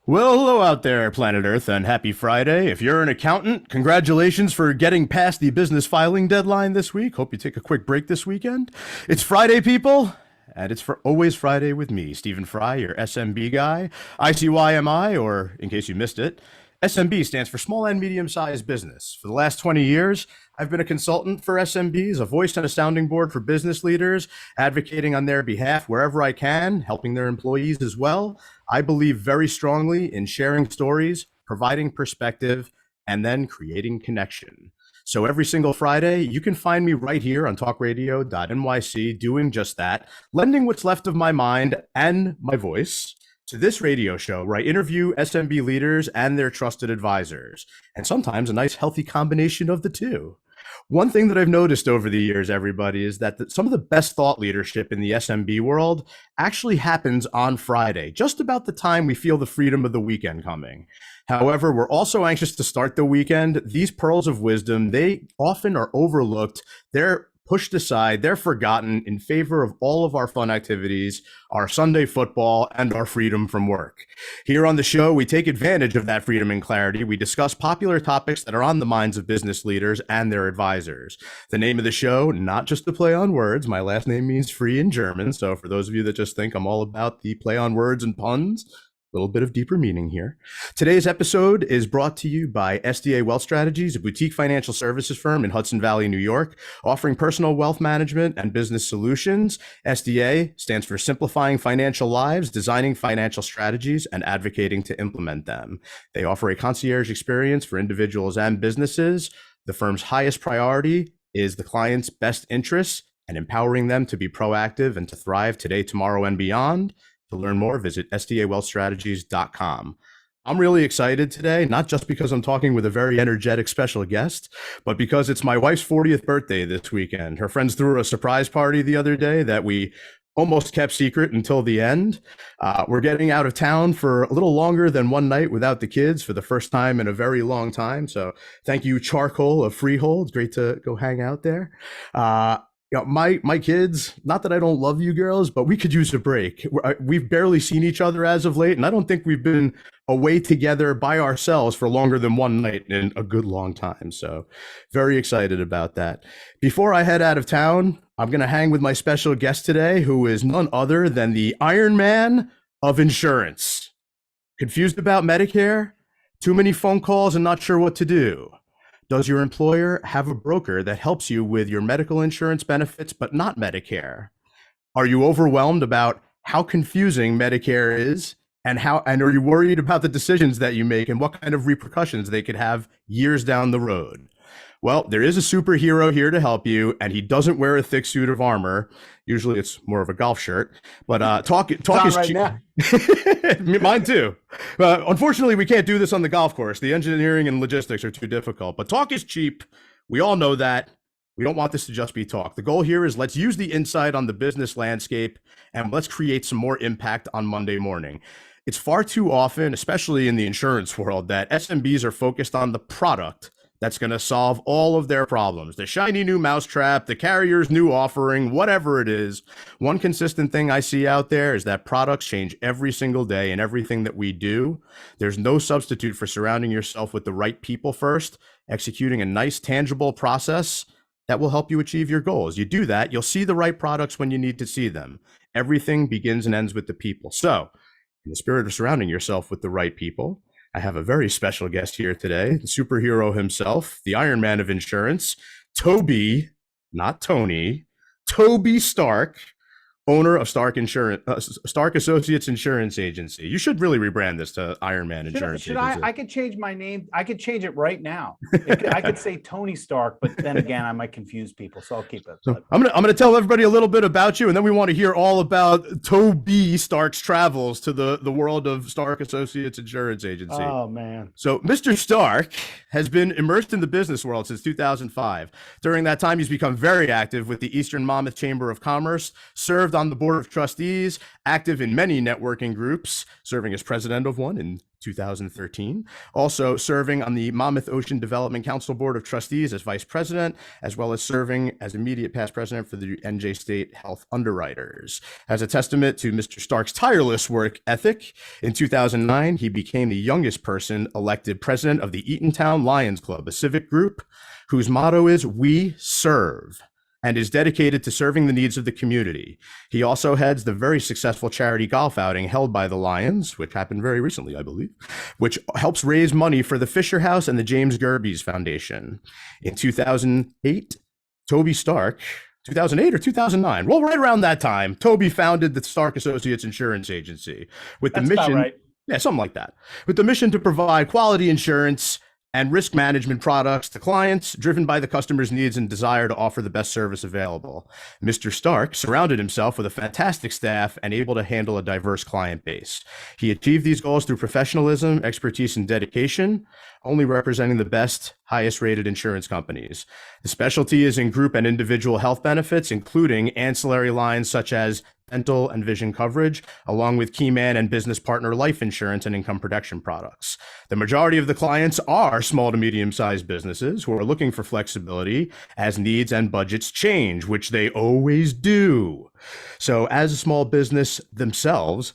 Well, hello out there, planet Earth, and happy Friday. If you're an accountant, congratulations for getting past the business filing deadline this week. Hope you take a quick break this weekend. It's Friday, people, and it's for always Friday with me, Stephen Fry, your SMB guy. ICYMI, or in case you missed it, SMB stands for Small and Medium-Sized Business. For the last 20 years, I've been a consultant for SMBs, a voice and a sounding board for business leaders, advocating on their behalf wherever I can, helping their employees as well. I believe very strongly in sharing stories, providing perspective, and then creating connection. So every single Friday, you can find me right here on talkradio.nyc doing just that, lending what's left of my mind and my voice to this radio show where I interview SMB leaders and their trusted advisors, and sometimes a nice healthy combination of the two. One thing that I've noticed over the years, everybody, is that some of the best thought leadership in the SMB world actually happens on Friday, just about the time we feel the freedom of the weekend coming. However, we're also anxious to start the weekend. These pearls of wisdom, they often are overlooked. They're pushed aside, they're forgotten in favor of all of our fun activities, our Sunday football, and our freedom from work. Here on the show, we take advantage of that freedom and clarity. We discuss popular topics that are on the minds of business leaders and their advisors. The name of the show, not just a play on words, my last name means free in German, so for those of you that just think I'm all about the play on words and puns, a little bit of deeper meaning here. Today's episode is brought to you by SDA Wealth Strategies, a boutique financial services firm in Hudson Valley, New York, offering personal wealth management and business solutions. SDA stands for Simplifying Financial Lives, Designing Financial Strategies, and Advocating to Implement Them. They offer a concierge experience for individuals and businesses. The firm's highest priority is the client's best interests and empowering them to be proactive and to thrive today, tomorrow, and beyond. To learn more, visit sdawealthstrategies.com. I'm really excited today, not just because I'm talking with a very energetic special guest, but because it's my wife's 40th birthday this weekend. Her friends threw her a surprise party the other day that we almost kept secret until the end. We're getting out of town for a little longer than one night without the kids for the first time in a very long time. So thank you, Charcoal of Freehold. Great to go hang out there. My kids, not that I don't love you girls, but we could use a break. We've barely seen each other as of late, and I don't think we've been away together by ourselves for longer than one night in a good long time. So very excited about that. Before I head out of town, I'm going to hang with my special guest today, who is none other than the Iron Man of insurance. Confused about Medicare? Too many phone calls and not sure what to do? Does your employer have a broker that helps you with your medical insurance benefits, but not Medicare? Are you overwhelmed about how confusing Medicare is and are you worried about the decisions that you make and what kind of repercussions they could have years down the road? Well, there is a superhero here to help you, and he doesn't wear a thick suit of armor. Usually it's more of a golf shirt, but talk is right cheap. now. Mine too. Unfortunately, we can't do this on the golf course. The engineering and logistics are too difficult, but talk is cheap. We all know that. We don't want this to just be talk. The goal here is let's use the insight on the business landscape and let's create some more impact on Monday morning. It's far too often, especially in the insurance world, that SMBs are focused on the product that's going to solve all of their problems. The shiny new mousetrap, the carrier's new offering, whatever it is. One consistent thing I see out there is that products change every single day in everything that we do. There's no substitute for surrounding yourself with the right people first, executing a nice, tangible process that will help you achieve your goals. You do that, you'll see the right products when you need to see them. Everything begins and ends with the people. So, in the spirit of surrounding yourself with the right people, I have a very special guest here today, the superhero himself, the Iron Man of insurance, Toby, not Tony, Toby Stark, owner of Stark Associates Insurance Agency. You should really rebrand this to Iron Man Insurance Should Agency. I could change my name. I could change it right now. I could say Tony Stark, but then again, I might confuse people, so I'll keep it. So I'm gonna tell everybody a little bit about you, and then we want to hear all about Toby Stark's travels to the world of Stark Associates Insurance Agency. Oh man! So Mr. Stark has been immersed in the business world since 2005. During that time, he's become very active with the Eastern Monmouth Chamber of Commerce, served on the board of trustees, active in many networking groups, serving as president of one in 2013. Also serving on the Monmouth Ocean Development Council Board of Trustees as vice president, as well as serving as immediate past president for the NJ State Health Underwriters. As a testament to Mr. Stark's tireless work ethic, in 2009, he became the youngest person elected president of the Eatontown Lions Club, a civic group whose motto is "We Serve," and is dedicated to serving the needs of the community. He also heads the very successful charity golf outing held by the Lions, which happened very recently, I believe, which helps raise money for the Fisher House and the James Gerbies Foundation. In 2008, Toby Stark, 2008 or 2009, well, right around that time, Toby founded the Stark Associates Insurance Agency with the That's mission, about right. yeah, something like that, with the mission to provide quality insurance and risk management products to clients driven by the customer's needs and desire to offer the best service available. Mr. Stark surrounded himself with a fantastic staff and able to handle a diverse client base. He achieved these goals through professionalism, expertise, and dedication, only representing the best, highest rated insurance companies. The specialty is in group and individual health benefits, including ancillary lines such as dental and vision coverage, along with key man and business partner life insurance and income protection products. The majority of the clients are small to medium-sized businesses who are looking for flexibility as needs and budgets change, which they always do. So as a small business themselves,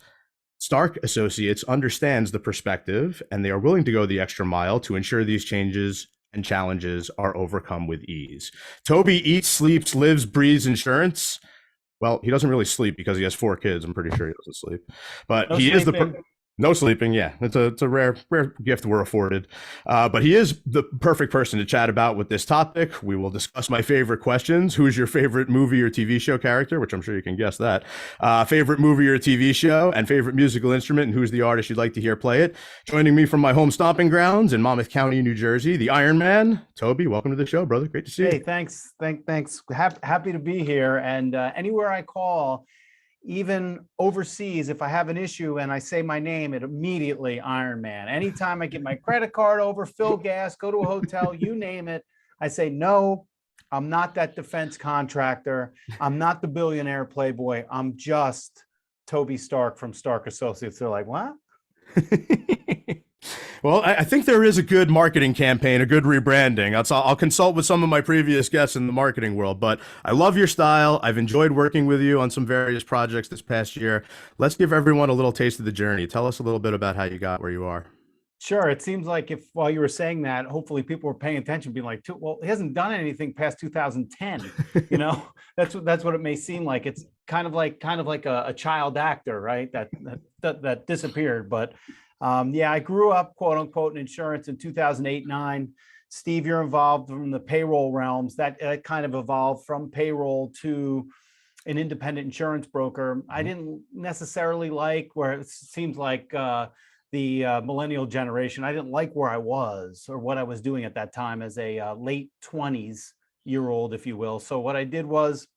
Stark Associates understands the perspective, and they are willing to go the extra mile to ensure these changes and challenges are overcome with ease. Toby eats, sleeps, lives, breathes insurance. Well, he doesn't really sleep because he has 4 kids. I'm pretty sure he doesn't sleep, but No he is the sleeping. no sleeping. Yeah, it's a rare gift we're afforded. But he is the perfect person to chat about with this topic. We will discuss my favorite questions. Who's your favorite movie or TV show character? Which I'm sure you can guess that. Favorite movie or TV show, and favorite musical instrument, and who's the artist you'd like to hear play it. Joining me from my home stomping grounds in Monmouth County, New Jersey, the Iron Man, Toby. Welcome to the show, brother. Great to see you. Hey, thanks. Thanks. Happy to be here. And anywhere I call, even overseas, if I have an issue and I say my name, it immediately Iron Man. Anytime I get my credit card over, fill gas, go to a hotel, you name it, I say, no, I'm not that defense contractor. I'm not the billionaire playboy. I'm just Toby Stark from Stark Associates. They're like, what? Well, I think there is a good marketing campaign, a good rebranding. I'll consult with some of my previous guests in the marketing world, but I love your style. I've enjoyed working with you on some various projects this past year. Let's give everyone a little taste of the journey. Tell us a little bit about how you got where you are. Sure. It seems like if while you were saying that, hopefully people were paying attention, being like, well, he hasn't done anything past 2010. You know, that's what it may seem like. It's kind of like a child actor, right? That disappeared. But yeah, I grew up, quote unquote, in insurance in 2008-9. Steve, you're involved from the payroll realms. That kind of evolved from payroll to an independent insurance broker. I didn't necessarily like where it seems like the millennial generation. I didn't like where I was or what I was doing at that time as a late 20s year old, if you will. So what I did was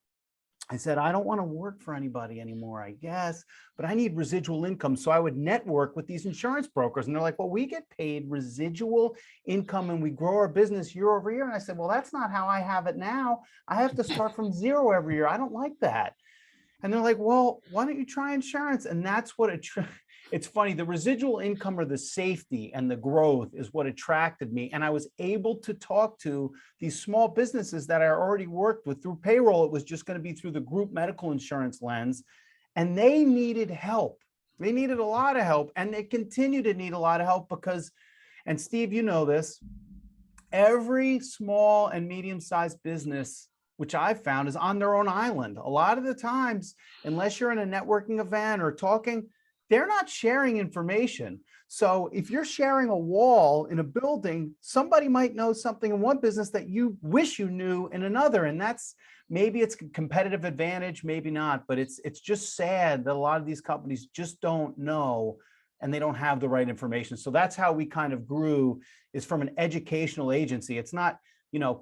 I said, I don't want to work for anybody anymore, I guess, but I need residual income. So I would network with these insurance brokers. And they're like, well, we get paid residual income and we grow our business year over year. And I said, well, that's not how I have it now. I have to start from zero every year. I don't like that. And they're like, well, why don't you try insurance? And that's what it's funny. The residual income or the safety and the growth is what attracted me. And I was able to talk to these small businesses that I already worked with through payroll. It was just going to be through the group medical insurance lens. And they needed help. They needed a lot of help. And they continue to need a lot of help because, and Steve, you know this, every small and medium-sized business, which I've found, is on their own island. A lot of the times, unless you're in a networking event or talking, they're not sharing information. So if you're sharing a wall in a building, somebody might know something in one business that you wish you knew in another. And that's, maybe it's a competitive advantage, maybe not, but it's just sad that a lot of these companies just don't know and they don't have the right information. So that's how we kind of grew, is from an educational agency. It's not,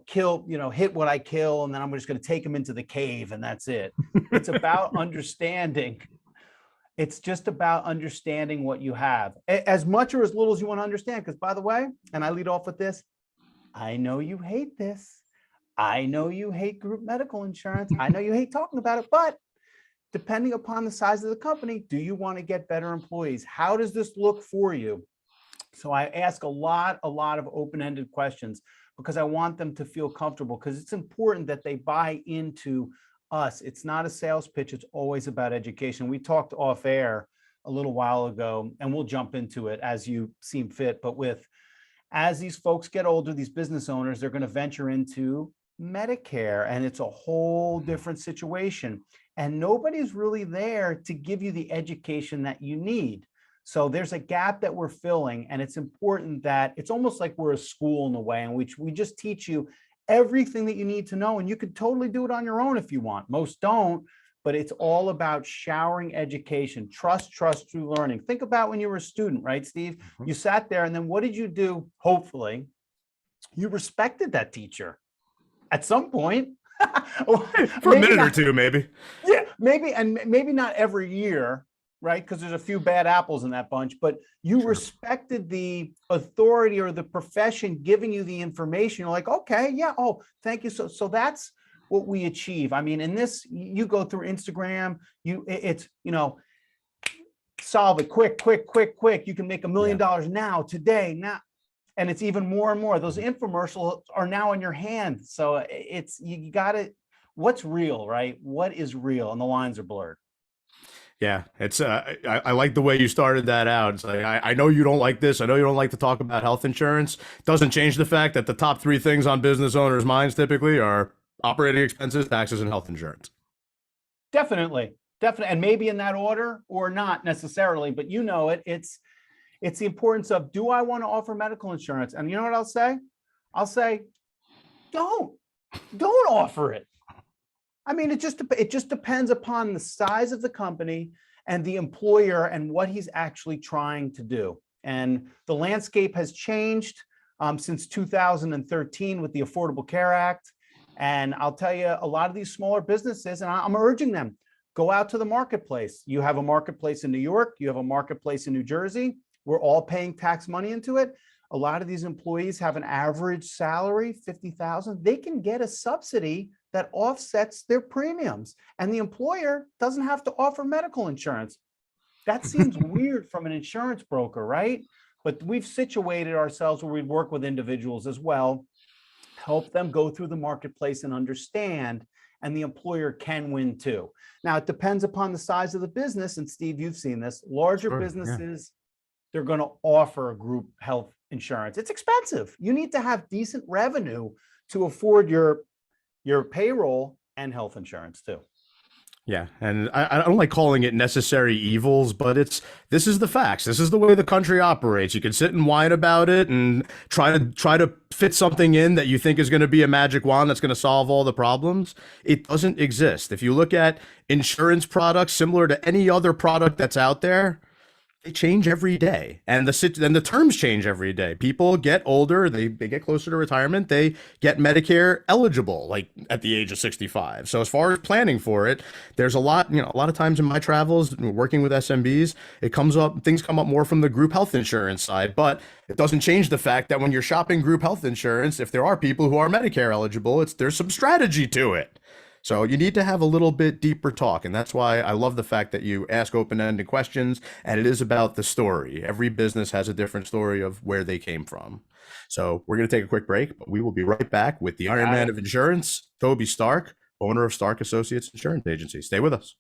hit what I kill, and then I'm just going to take them into the cave and that's it. It's about understanding. It's just about understanding what you have, as much or as little as you want to understand. Because by the way, and I lead off with this, I know you hate this. I know you hate group medical insurance. I know you hate talking about it, but depending upon the size of the company, do you want to get better employees? How does this look for you? So I ask a lot of open-ended questions because I want them to feel comfortable, because it's important that they buy into us. It's not a sales pitch. It's always about education. We talked off air a little while ago, and we'll jump into it as you seem fit. But as these folks get older, these business owners, they're going to venture into Medicare, and it's a whole different situation. And nobody's really there to give you the education that you need. So there's a gap that we're filling, and it's important that it's almost like we're a school in a way in which we just teach you everything that you need to know, and you can totally do it on your own if you want. Most don't, but it's all about showering education, trust through learning. Think about when you were a student, right, Steve? Mm-hmm. You sat there, and then what did you do? Hopefully, you respected that teacher at some point. For a minute or two, maybe. Yeah, maybe, and maybe not every year, right? Because there's a few bad apples in that bunch, but you respected the authority or the profession giving you the information. You're like, okay, yeah, oh, thank you. So that's what we achieve. I mean, in this, you go through Instagram, it's, solve it quick. You can make $1 million now, today, now. And it's even more and more. Those infomercials are now in your hand. So you got to, what's real, right? What is real? And the lines are blurred. Yeah, it's I like the way you started that out. It's like, I know you don't like this. I know you don't like to talk about health insurance. Doesn't change the fact that the top 3 things on business owners' minds typically are operating expenses, taxes, and health insurance. Definitely. And maybe in that order or not necessarily, but it's the importance of, do I want to offer medical insurance? And you know what I'll say? I'll say, don't offer it. I mean, it just depends upon the size of the company and the employer and what he's actually trying to do. And the landscape has changed since 2013 with the Affordable Care Act. And I'll tell you, a lot of these smaller businesses, and I'm urging them, go out to the marketplace. You have a marketplace in New York. You have a marketplace in New Jersey. We're all paying tax money into it. A lot of these employees have an average salary, $50,000. They can get a subsidy that offsets their premiums, and the employer doesn't have to offer medical insurance. That seems weird from an insurance broker, right? But we've situated ourselves where we work with individuals as well, help them go through the marketplace and understand, and the employer can win too. Now, it depends upon the size of the business, and Steve, you've seen this. Larger businesses, they're going to offer a group health insurance. It's expensive. You need to have decent revenue to afford your payroll and health insurance too. Yeah, and I don't like calling it necessary evils, but this is the facts. This is the way the country operates. You can sit and whine about it and try to fit something in that you think is going to be a magic wand that's going to solve all the problems. It doesn't exist. If you look at insurance products similar to any other product that's out there, they change every day, and the terms change every day. People get older, they get closer to retirement, they get Medicare eligible, like at the age of 65. So as far as planning for it, there's a lot of times in my travels, working with SMBs, things come up more from the group health insurance side, but it doesn't change the fact that when you're shopping group health insurance, if there are people who are Medicare eligible, there's some strategy to it. So you need to have a little bit deeper talk. And that's why I love the fact that you ask open-ended questions, and it is about the story. Every business has a different story of where they came from. So we're going to take a quick break, but we will be right back with the Iron Man of Insurance, Toby Stark, owner of Stark Associates Insurance Agency. Stay with us.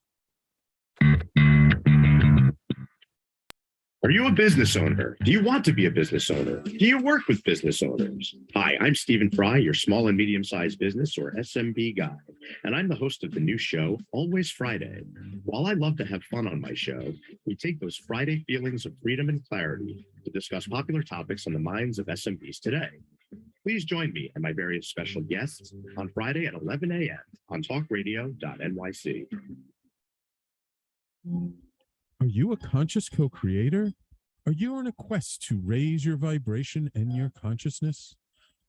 Are you a business owner? Do you want to be a business owner? Do you work with business owners? Hi, I'm Stephen Fry, your small and medium-sized business or SMB guy, and I'm the host of the new show, Always Friday. While I love to have fun on my show, we take those Friday feelings of freedom and clarity to discuss popular topics on the minds of SMBs today. Please join me and my various special guests on Friday at 11 a.m. on talkradio.nyc. Are you a conscious co-creator? Are you on a quest to raise your vibration and your consciousness?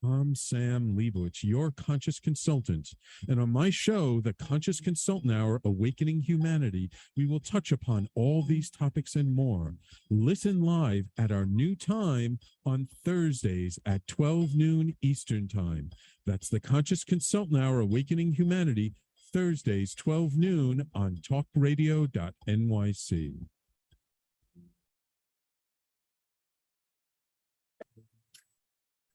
I'm Sam Leibowitz, your conscious consultant. And on my show, The Conscious Consultant Hour, Awakening Humanity, we will touch upon all these topics and more. Listen live at our new time on Thursdays at 12 noon Eastern Time. That's The Conscious Consultant Hour, Awakening Humanity, Thursdays, 12 noon on talkradio.nyc.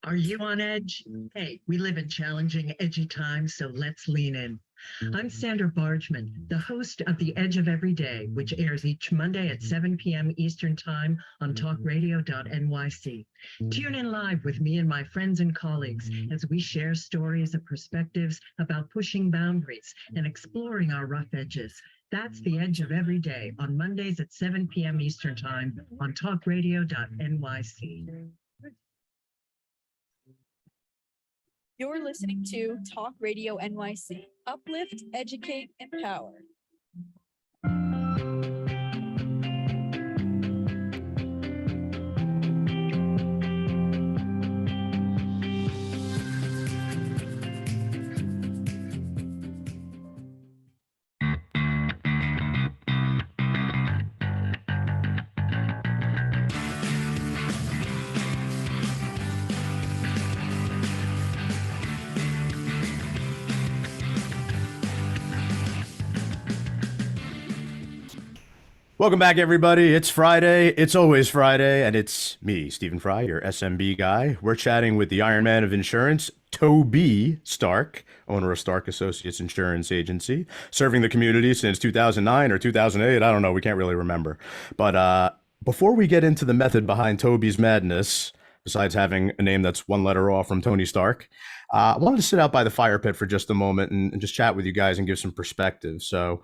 Are you on edge? Hey, we live in challenging, edgy times, so let's lean in. I'm Sandra Bargman, the host of The Edge of Every Day, which airs each Monday at 7 p.m. Eastern Time on talkradio.nyc. Tune in live with me and my friends and colleagues as we share stories and perspectives about pushing boundaries and exploring our rough edges. That's The Edge of Every Day on Mondays at 7 p.m. Eastern Time on talkradio.nyc. You're listening to Talk Radio NYC. Uplift, educate, empower. Welcome back, everybody. It's Friday. It's always Friday, and it's me, Stephen Fry, your SMB guy. We're chatting with the Iron Man of insurance, Toby Stark, owner of Stark Associates Insurance Agency, serving the community since 2009 or 2008. I don't know. We can't really remember. But before we get into the method behind Toby's madness, besides having a name that's one letter off from Tony Stark, I wanted to sit out by the fire pit for just a moment and just chat with you guys and give some perspective. So,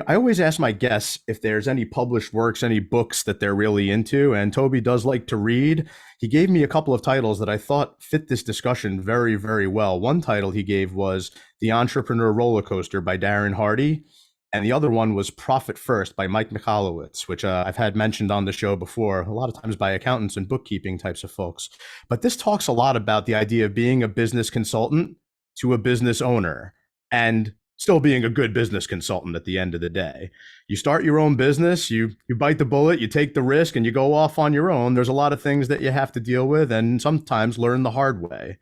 I always ask my guests if there's any published works, any books that they're really into, and Toby does like to read. He gave me a couple of titles that I thought fit this discussion very, very well. One title he gave was The Entrepreneur Roller Coaster by Darren Hardy, and the other one was Profit First by Mike Michalowicz, which I've had mentioned on the show before, a lot of times by accountants and bookkeeping types of folks. But this talks a lot about the idea of being a business consultant to a business owner and still being a good business consultant at the end of the day. You start your own business, you bite the bullet, you take the risk, and you go off on your own. There's a lot of things that you have to deal with and sometimes learn the hard way.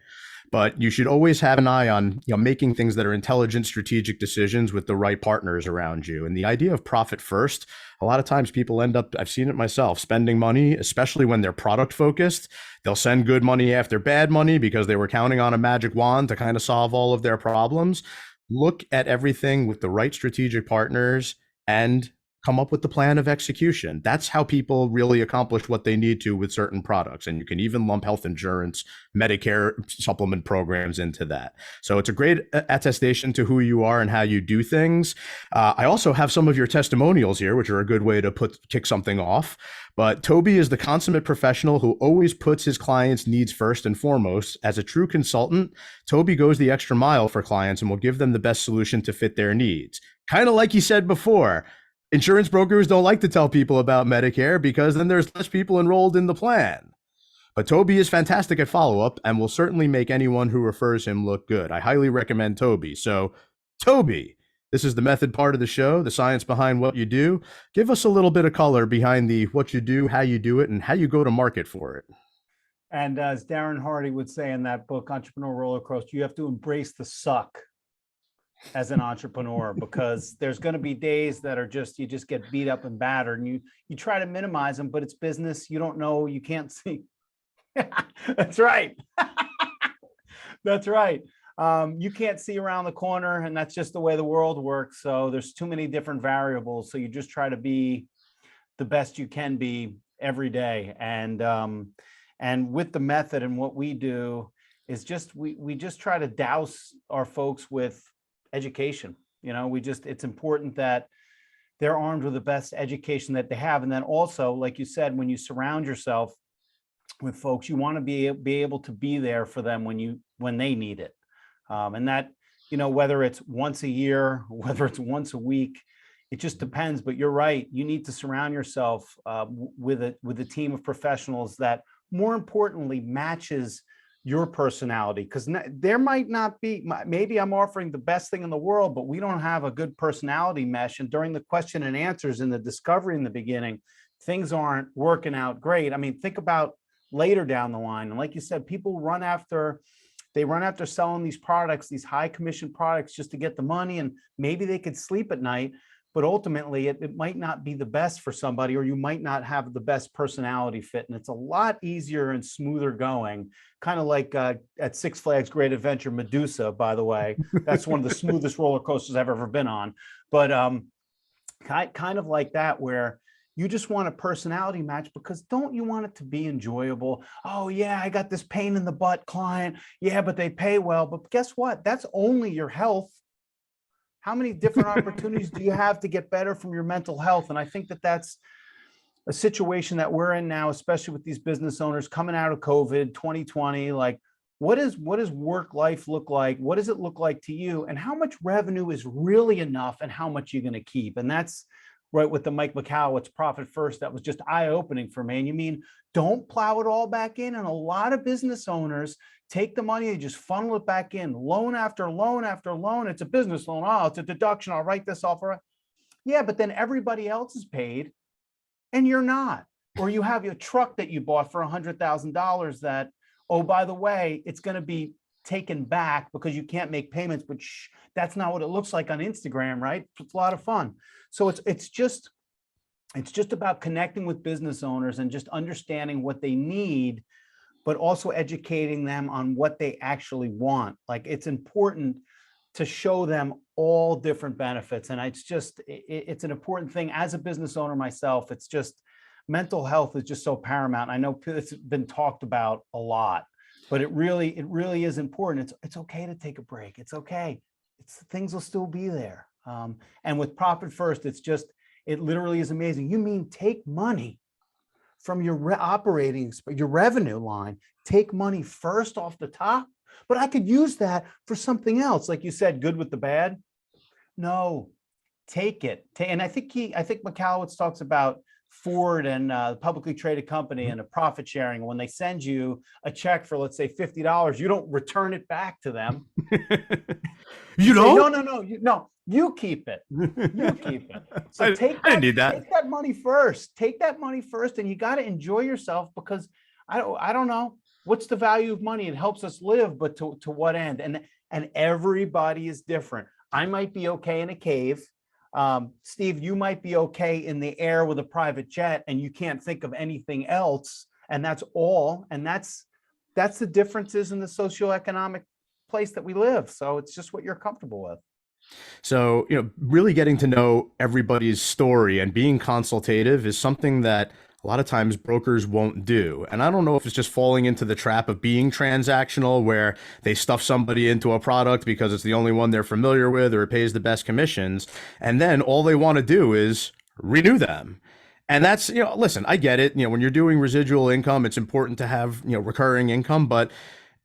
But you should always have an eye on making things that are intelligent, strategic decisions with the right partners around you. And the idea of profit first, a lot of times people end up, I've seen it myself, spending money, especially when they're product focused. They'll send good money after bad money because they were counting on a magic wand to kind of solve all of their problems. Look at everything with the right strategic partners and come up with the plan of execution. That's how people really accomplish what they need to with certain products. And you can even lump health insurance, Medicare supplement programs into that. So it's a great attestation to who you are and how you do things. I also have some of your testimonials here, which are a good way to kick something off. But Toby is the consummate professional who always puts his clients' needs first and foremost. As a true consultant, Toby goes the extra mile for clients and will give them the best solution to fit their needs. Kind of like he said before, insurance brokers don't like to tell people about Medicare because then there's less people enrolled in the plan. But Toby is fantastic at follow-up and will certainly make anyone who refers him look good. I highly recommend Toby. So, Toby, this is the method part of the show, the science behind what you do. Give us a little bit of color behind the what you do, how you do it, and how you go to market for it. And as Darren Hardy would say in that book, Entrepreneur Roller Coaster, you have to embrace the suck as an entrepreneur, because there's going to be days that are you just get beat up and battered, and you try to minimize them, but it's business. You don't know, you can't see. That's right. That's right. You can't see around the corner, and that's just the way the world works. So there's too many different variables. So you just try to be the best you can be every day. And with the method and what we do is we just try to douse our folks with education. It's important that they're armed with the best education that they have. And then also, like you said, when you surround yourself with folks, you want to be able to be there for them when they need it. And that, whether it's once a year, whether it's once a week, it just depends. But you're right. You need to surround yourself with a team of professionals that, more importantly, matches your personality, because there might not be, maybe I'm offering the best thing in the world, but we don't have a good personality mesh. And during the question and answers in the discovery in the beginning, things aren't working out great. I mean, think about later down the line. And like you said, people run after they run after selling these products, these high commission products, just to get the money, and maybe they could sleep at night, but ultimately it might not be the best for somebody, or you might not have the best personality fit. And it's a lot easier and smoother going, kind of like at Six Flags Great Adventure, Medusa, by the way. That's one of the smoothest roller coasters I've ever been on. But kind of like that, where you just want a personality match, because don't you want it to be enjoyable? Oh yeah, I got this pain in the butt client. Yeah, but they pay well. But guess what? That's only your health. How many different opportunities do you have to get better from your mental health? And I think that that's a situation that we're in now, especially with these business owners coming out of COVID 2020. Like, what does work life look like? What does it look like to you? And how much revenue is really enough, and how much you're going to keep? And that's right with the Mike McCallowitz Profit First. That was just eye-opening for me. And you mean, don't plow it all back in? And a lot of business owners take the money, they just funnel it back in, loan after loan after loan. It's a business loan. Oh, it's a deduction. I'll write this off. Yeah, but then everybody else is paid and you're not. Or you have your truck that you bought for $100,000 that, oh, by the way, it's going to be taken back because you can't make payments, but that's not what it looks like on Instagram, right? It's a lot of fun. So it's just about connecting with business owners and just understanding what they need, but also educating them on what they actually want. Like, it's important to show them all different benefits. And it's an important thing as a business owner myself. It's just, mental health is just so paramount. I know it's been talked about a lot, but it really is important. It's okay to take a break. It's okay. Things will still be there. And with Profit First, it literally is amazing. You mean take money from your your revenue line, take money first off the top, but I could use that for something else. Like you said, good with the bad. No, take it. And I think McCallowitz talks about Ford and a publicly traded company and a profit sharing. When they send you a check for, let's say, $50, you don't return it back to them. You don't? No, you keep it. You keep it. So I didn't need that. Take that money first. Take that money first, and you got to enjoy yourself, because I don't know what's the value of money. It helps us live, but to what end? And everybody is different. I might be okay in a cave. Steve, you might be okay in the air with a private jet, and you can't think of anything else. And that's all. And that's the differences in the socioeconomic place that we live. So it's just what you're comfortable with. So, really getting to know everybody's story and being consultative is something that a lot of times brokers won't do. And I don't know if it's just falling into the trap of being transactional, where they stuff somebody into a product because it's the only one they're familiar with, or it pays the best commissions. And then all they want to do is renew them. And that's, listen, I get it. When you're doing residual income, it's important to have, recurring income, but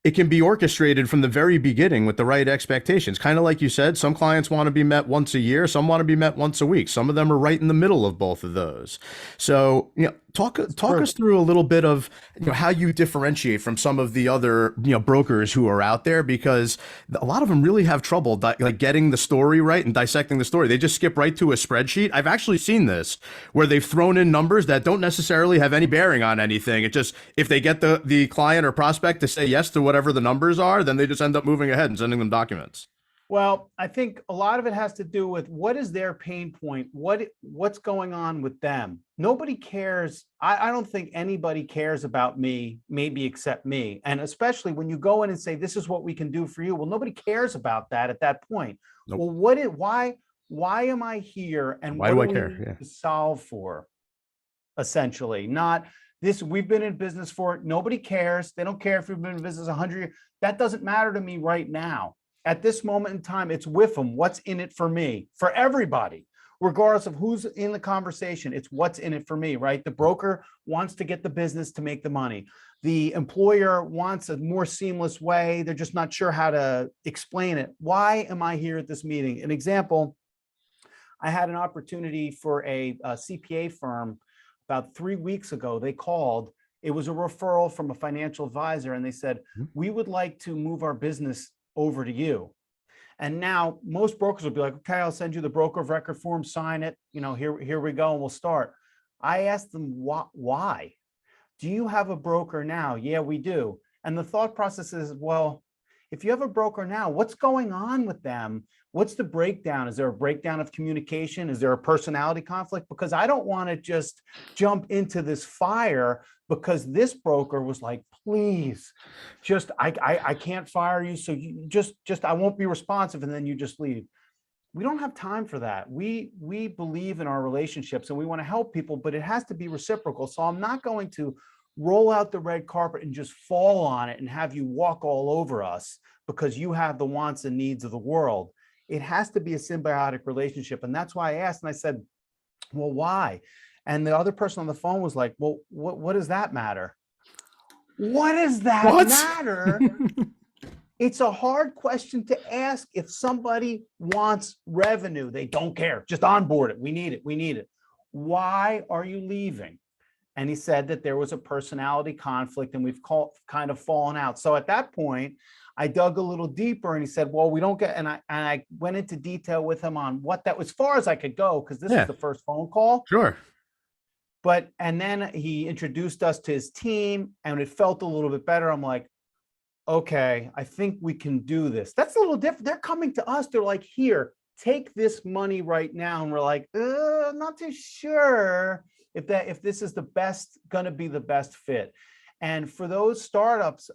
it can be orchestrated from the very beginning with the right expectations. Kind of like you said, some clients want to be met once a year, some want to be met once a week. Some of them are right in the middle of both of those. So, talk us through a little bit of how you differentiate from some of the other brokers who are out there, because a lot of them really have trouble getting the story right and dissecting the story. They just skip right to a spreadsheet. I've actually seen this where they've thrown in numbers that don't necessarily have any bearing on anything. It just, if they get the client or prospect to say yes to whatever the numbers are, then they just end up moving ahead and sending them documents. Well, I think a lot of it has to do with what is their pain point, what's going on with them. Nobody cares. I don't think anybody cares about me, maybe except me. And especially when you go in and say, this is what we can do for you. Well, nobody cares about that at that point. Nope. Well, why am I here? And why do I care? To solve for? Essentially, not this. We've been in business for it. Nobody cares. They don't care if we've been in business 100 years. That doesn't matter to me right now. At this moment in time, it's with them. What's in it for me? For everybody, regardless of who's in the conversation, it's what's in it for me, right? The broker wants to get the business to make the money. The employer wants a more seamless way. They're just not sure how to explain it. Why am I here at this meeting? An example, I had an opportunity for a CPA firm about 3 weeks ago. They called. It was a referral from a financial advisor, and they said, we would like to move our business over to you. And now most brokers will be like, okay, I'll send you the broker of record form, sign it. Here we go, and we'll start. I asked them, why? Do you have a broker now? Yeah, we do. And the thought process is, well, if you have a broker now, what's going on with them? What's the breakdown? Is there a breakdown of communication? Is there a personality conflict? Because I don't want to just jump into this fire because this broker was like, please, just I can't fire you. So you just I won't be responsive, and then you just leave. We don't have time for that. We believe in our relationships and we want to help people, but it has to be reciprocal. So I'm not going to roll out the red carpet and just fall on it and have you walk all over us because you have the wants and needs of the world. It has to be a symbiotic relationship. And that's why I asked, and I said, well, why? And the other person on the phone was like, well, what does that matter? What does that matter? It's a hard question to ask if somebody wants revenue. They don't care. Just onboard it. We need it. We need it. Why are you leaving? And he said that there was a personality conflict and we've kind of fallen out. So at that point, I dug a little deeper and he said, well, we don't get, and I went into detail with him on what that was, as far as I could go, because this was the first phone call. Sure. But, and then he introduced us to his team and it felt a little bit better. I'm like, okay, I think we can do this. That's a little different. They're coming to us. They're like, here, take this money right now. And we're like, not too sure if this is going to be the best fit. And for those startups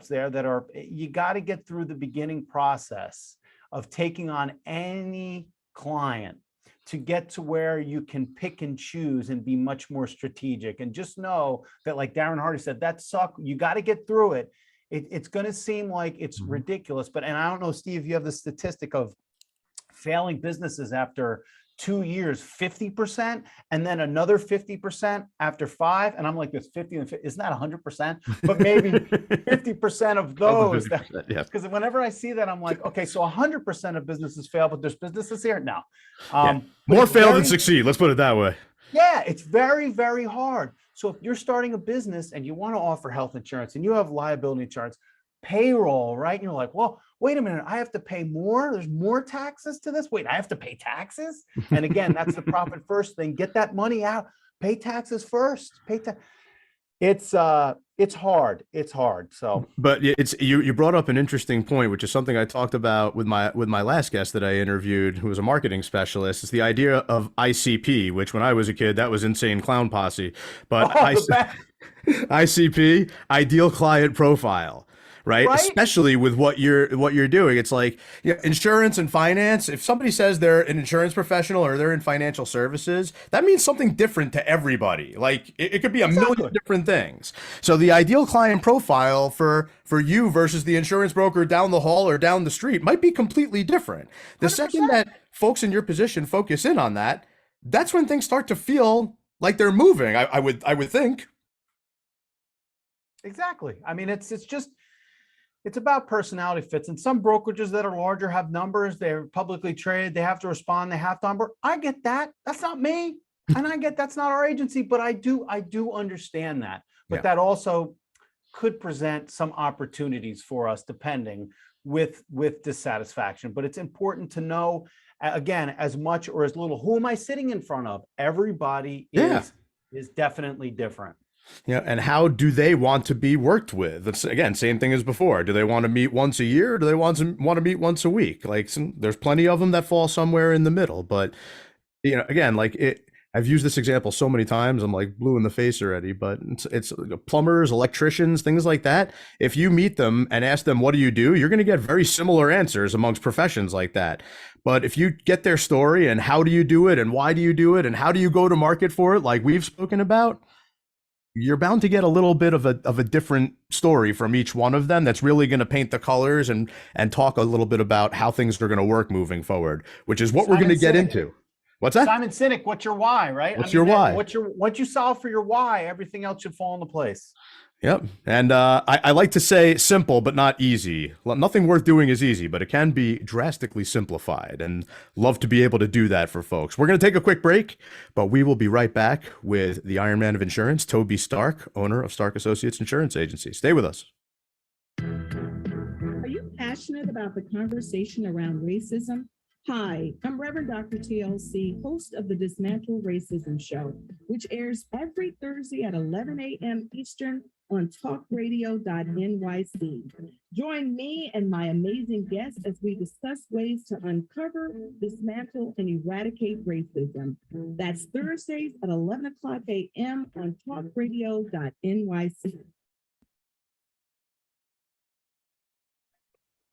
there that are, you got to get through the beginning process of taking on any client to get to where you can pick and choose and be much more strategic. And just know that, like Darren Hardy said, that sucks. You got to get through it. It's going to seem like it's ridiculous, but, and I don't know, Steve, you have the statistic of failing businesses after 2 years, 50%, and then another 50% after 5. And I'm like, this 50 and 50, isn't that 100%? But maybe 50% of those, because whenever I see that, I'm like, okay, so 100% of businesses fail, but there's businesses here? No. More fail than succeed. Let's put it that way. Yeah, it's very, very hard. So if you're starting a business and you want to offer health insurance and you have liability insurance, payroll, right? And you're like, well, wait a minute, I have to pay more. There's more taxes to this. Wait, I have to pay taxes. And again, that's the profit first thing. Get that money out. Pay taxes first. It's hard. It's hard. So, but it's you brought up an interesting point, which is something I talked about with my last guest that I interviewed, who was a marketing specialist. It's the idea of ICP, which when I was a kid, that was Insane Clown Posse. But ICP, Ideal Client Profile. Right? Especially with what you're doing. It's like, insurance and finance. If somebody says they're an insurance professional or they're in financial services, that means something different to everybody. Like it could be a million different things. So the ideal client profile for you versus the insurance broker down the hall or down the street might be completely different. The 100%. Second that folks in your position focus in on that, that's when things start to feel like they're moving. I would think. Exactly. I mean, it's about personality fits, and some brokerages that are larger have numbers. They're publicly traded. They have to respond. They have to onboard. I get that. That's not me. And I get that's not our agency, but I do understand that. But that also could present some opportunities for us depending with dissatisfaction. But it's important to know, again, as much or as little, who am I sitting in front of? Everybody is definitely different. And how do they want to be worked with? It's, again, same thing as before. Do they want to meet once a year? Or do they want to meet once a week? Like there's plenty of them that fall somewhere in the middle. But, again, like I've used this example so many times. I'm like blue in the face already, but it's plumbers, electricians, things like that. If you meet them and ask them, what do you do? You're going to get very similar answers amongst professions like that. But if you get their story and how do you do it and why do you do it and how do you go to market for it, like we've spoken about, you're bound to get a little bit of a different story from each one of them that's really going to paint the colors and talk a little bit about how things are going to work moving forward, which is what we're going to get into. What's that? Simon Sinek, what's your why, right? What's your why? Once you solve for your why, everything else should fall into place. Yep. And I like to say simple, but not easy. Nothing worth doing is easy, but it can be drastically simplified, and love to be able to do that for folks. We're going to take a quick break, but we will be right back with the Iron Man of Insurance, Toby Stark, owner of Stark Associates Insurance Agency. Stay with us. Are you passionate about the conversation around racism? Hi, I'm Reverend Dr. TLC, host of the Dismantle Racism Show, which airs every Thursday at 11 a.m. Eastern, on talkradio.nyc. Join me and my amazing guests as we discuss ways to uncover, dismantle, and eradicate racism. That's Thursdays at 11 o'clock a.m. on talkradio.nyc.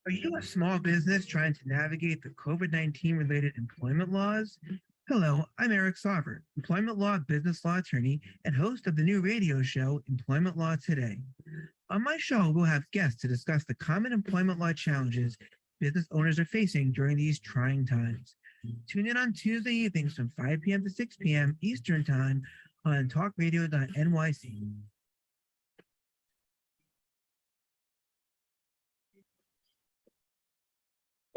Are you a small business trying to navigate the COVID-19 related employment laws? Hello, I'm Eric Sauver, employment law, business law attorney, and host of the new radio show, Employment Law Today. On my show, we'll have guests to discuss the common employment law challenges business owners are facing during these trying times. Tune in on Tuesday evenings from 5 p.m. to 6 p.m. Eastern Time on talkradio.nyc.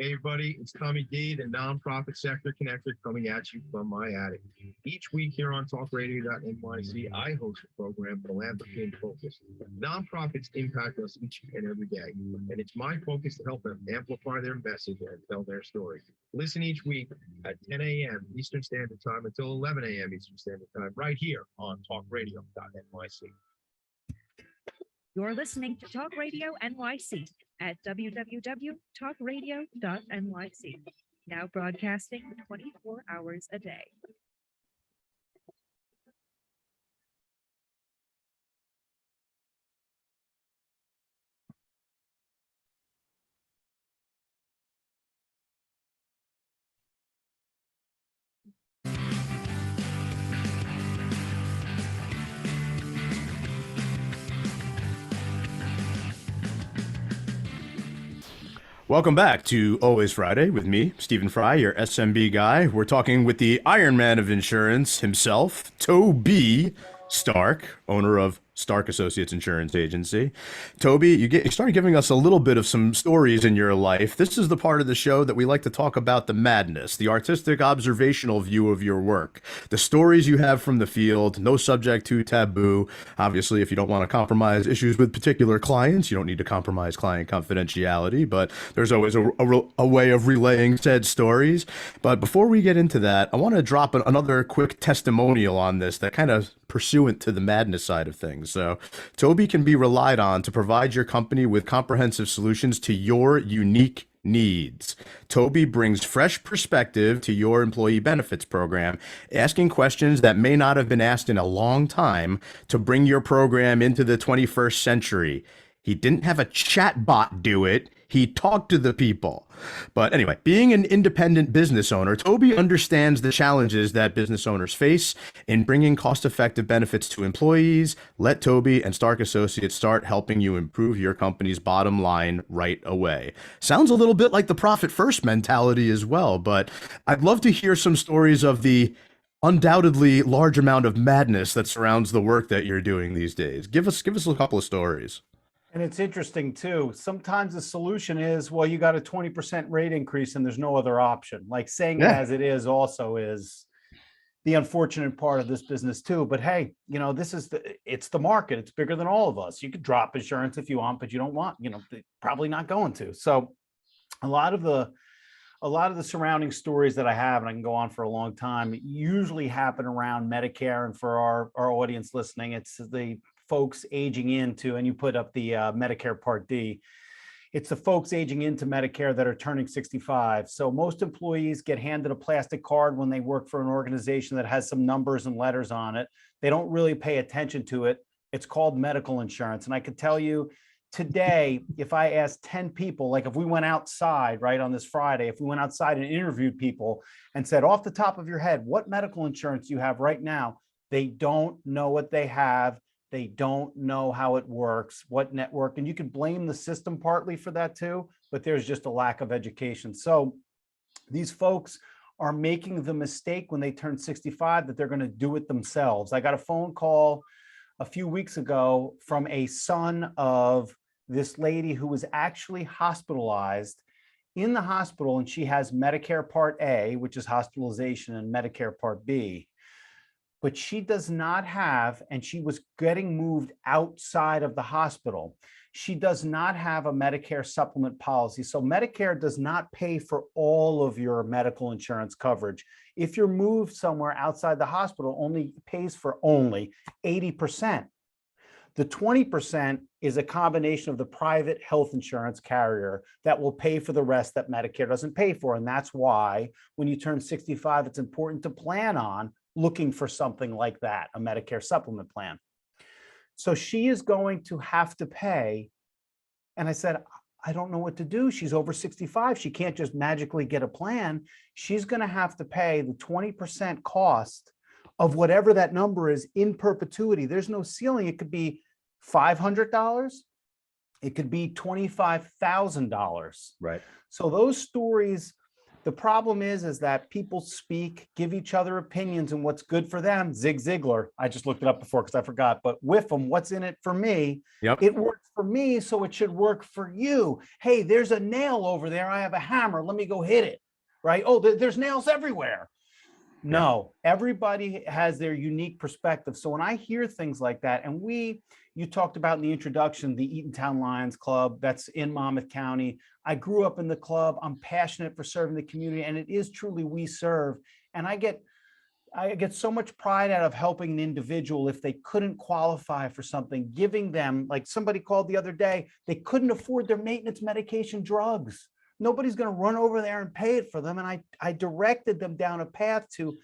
Hey everybody, it's Tommy D, the nonprofit sector connector, coming at you from my attic. Each week here on talkradio.nyc, I host a program, Philanthropy in Focus. Nonprofits impact us each and every day, and it's my focus to help them amplify their message and tell their story. Listen each week at 10 a.m. Eastern Standard Time until 11 a.m. Eastern Standard Time, right here on talkradio.nyc. You're listening to Talk Radio NYC at www.talkradio.nyc. Now broadcasting 24 hours a day. Welcome back to Always Friday with me, Stephen Fry, your SMB guy. We're talking with the Iron Man of insurance himself, Toby Stark, owner of Stark Associates Insurance Agency. Toby, you started giving us a little bit of some stories in your life. This is the part of the show that we like to talk about the madness, the artistic observational view of your work, the stories you have from the field, no subject to taboo. Obviously, if you don't want to compromise issues with particular clients, you don't need to compromise client confidentiality, but there's always a way of relaying said stories. But before we get into that, I want to drop another quick testimonial on this that kind of pursuant to the madness side of things. So Toby can be relied on to provide your company with comprehensive solutions to your unique needs. Toby brings fresh perspective to your employee benefits program, asking questions that may not have been asked in a long time to bring your program into the 21st century. He didn't have a chat bot do it. He talked to the people. But anyway, being an independent business owner, Toby understands the challenges that business owners face in bringing cost-effective benefits to employees. Let Toby and Stark Associates start helping you improve your company's bottom line right away. Sounds a little bit like the profit first mentality as well, but I'd love to hear some stories of the undoubtedly large amount of madness that surrounds the work that you're doing these days. Give us a couple of stories. And it's interesting too. Sometimes the solution is, well, you got a 20% rate increase and there's no other option. Like saying it as it is also is the unfortunate part of this business too. But hey, it's the market. It's bigger than all of us. You could drop insurance if you want, but you don't want, probably not going to. So a lot of the surrounding stories that I have, and I can go on for a long time, usually happen around Medicare. And for our audience listening, it's the folks aging into, and you put up the Medicare Part D, it's the folks aging into Medicare that are turning 65. So most employees get handed a plastic card when they work for an organization that has some numbers and letters on it. They don't really pay attention to it. It's called medical insurance. And I could tell you today, if I asked 10 people, like if we went outside, right, on this Friday, if we went outside and interviewed people and said, off the top of your head, what medical insurance do you have right now? They don't know what they have. They don't know how it works, what network, and you can blame the system partly for that too, but there's just a lack of education. So these folks are making the mistake when they turn 65 that they're going to do it themselves. I got a phone call a few weeks ago from a son of this lady who was actually hospitalized in the hospital, and she has Medicare Part A, which is hospitalization, and Medicare Part B. But she does not have, and she was getting moved outside of the hospital. She does not have a Medicare supplement policy. So Medicare does not pay for all of your medical insurance coverage. If you're moved somewhere outside the hospital, only pays for only 80%. The 20% is a combination of the private health insurance carrier that will pay for the rest that Medicare doesn't pay for. And that's why when you turn 65, it's important to plan on looking for something like that, a Medicare supplement plan. So she is going to have to pay. And I said, I don't know what to do. She's over 65. She can't just magically get a plan. She's going to have to pay the 20% cost of whatever that number is in perpetuity. There's no ceiling. It could be $500. It could be $25,000. Right. So those stories, the problem is that people speak, give each other opinions and what's good for them. Zig Ziglar, I just looked it up before because I forgot, but with them, what's in it for me? Yep. It works for me, so it should work for you. Hey, there's a nail over there. I have a hammer. Let me go hit it. Right? Oh, there's nails everywhere. No, everybody has their unique perspective. So when I hear things like that, and you talked about in the introduction, the Eatontown Lions Club, that's in Monmouth County. I grew up in the club. I'm passionate for serving the community, and it is truly we serve. And I get so much pride out of helping an individual if they couldn't qualify for something, giving them, like somebody called the other day, they couldn't afford their maintenance medication drugs. Nobody's going to run over there and pay it for them. And I directed them down a path to